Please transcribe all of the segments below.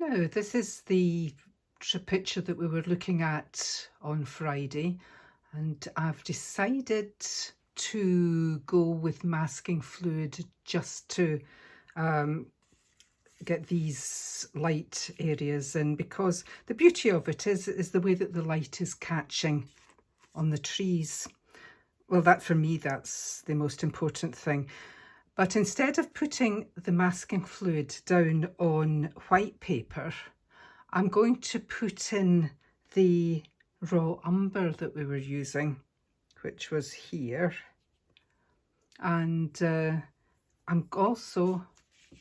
Now, this is the picture that we were looking at on Friday, and I've decided to go with masking fluid just to get these light areas in, because the beauty of it is the way that the light is catching on the trees. Well, that for me, that's the most important thing. But instead of putting the masking fluid down on white paper, I'm going to put in the raw umber that we were using, which was here. And I'm also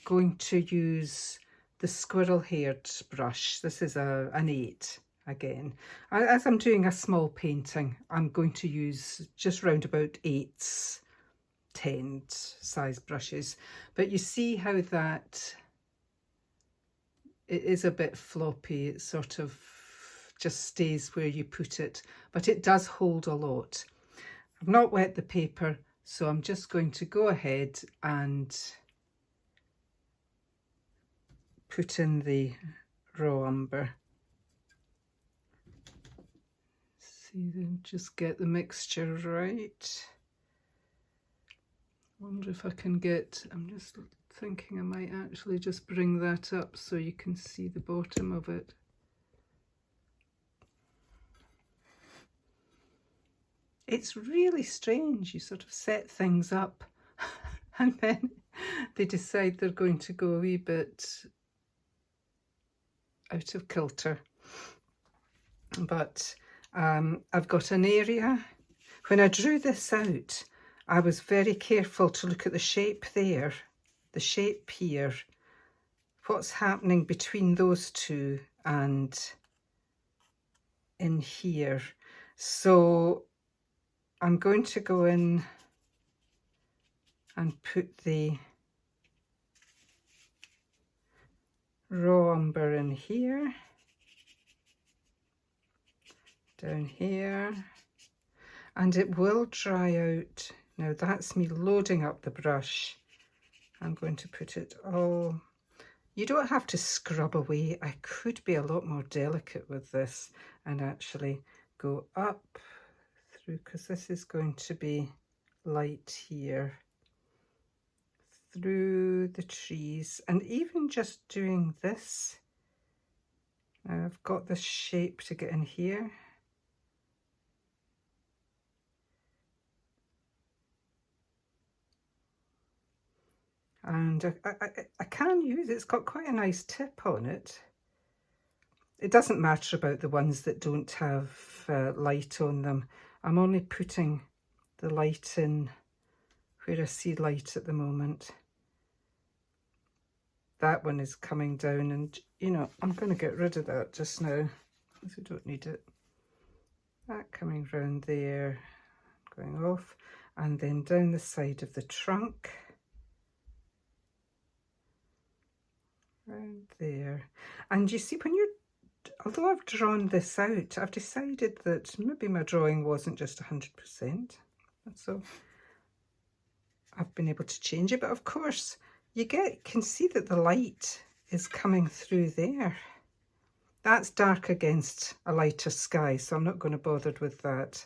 going to use the squirrel-haired brush. This is an 8 again. As I'm doing a small painting, I'm going to use just round about 8s, 10s size brushes. But you see how that it is a bit floppy. It sort of just stays where you put it, but it does hold a lot. I've not wet the paper, so I'm just going to go ahead and put in the raw umber. See, then just get the mixture right. Wonder if I can get, I'm just thinking I might actually just bring that up so you can see the bottom of it. It's really strange. You sort of set things up and then they decide they're going to go a wee bit out of kilter. But I've got an area. When I drew this out, I was very careful to look at the shape there, the shape here, what's happening between those two and in here. So I'm going to go in and put the raw umber in here, down here, and it will dry out. Now that's me loading up the brush. I'm going to put it all, you don't have to scrub away. I could be a lot more delicate with this and actually go up through, because this is going to be light here, through the trees, and even just doing this. Now I've got this shape to get in here. And I can use, it's got quite a nice tip on it. It doesn't matter about the ones that don't have light on them. I'm only putting the light in where I see light at the moment. That one is coming down, and you know, I'm going to get rid of that just now because we don't need it. That coming round there, going off, and then down the side of the trunk. Round there. And you see, when you're, although I've drawn this out, I've decided that maybe my drawing wasn't just 100%. So I've been able to change it, but of course you can see that the light is coming through there. That's dark against a lighter sky, so I'm not going to bother with that.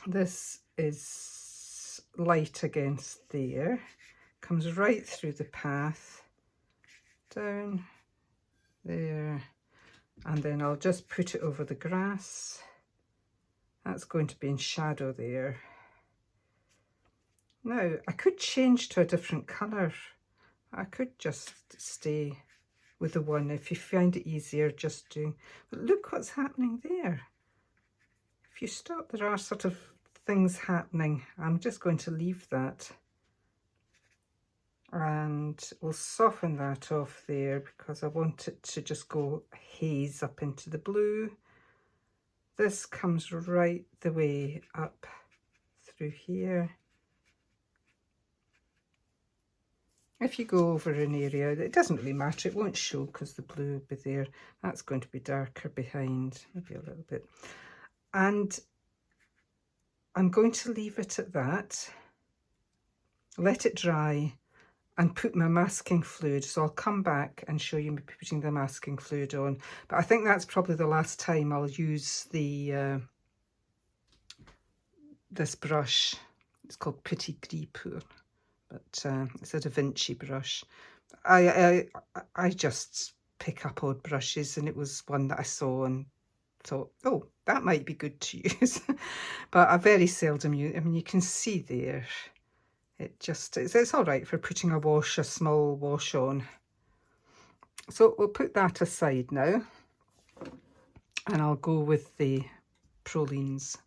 This is light against there, comes right through the path, down there, and then I'll just put it over the grass. That's going to be in shadow there. Now, I could change to a different colour. I could just stay with the one if you find it easier just doing, but look what's happening there. If you stop, there are sort of things happening. I'm just going to leave that. And we'll soften that off there because I want it to just go haze up into the blue. This comes right the way up through here. If you go over an area, it doesn't really matter, it won't show because the blue will be there. That's going to be darker behind, maybe a little bit. And I'm going to leave it at that, let it dry, and put my masking fluid. So I'll come back and show you me putting the masking fluid on. But I think that's probably the last time I'll use the this brush. It's called Petit Gris, but it's a Vinci brush. I just pick up odd brushes, and it was one that I saw and thought, oh, that might be good to use. But I very seldom use. I mean, you can see there. It's all right for putting a small wash on. So we'll put that aside now, and I'll go with the Pralines.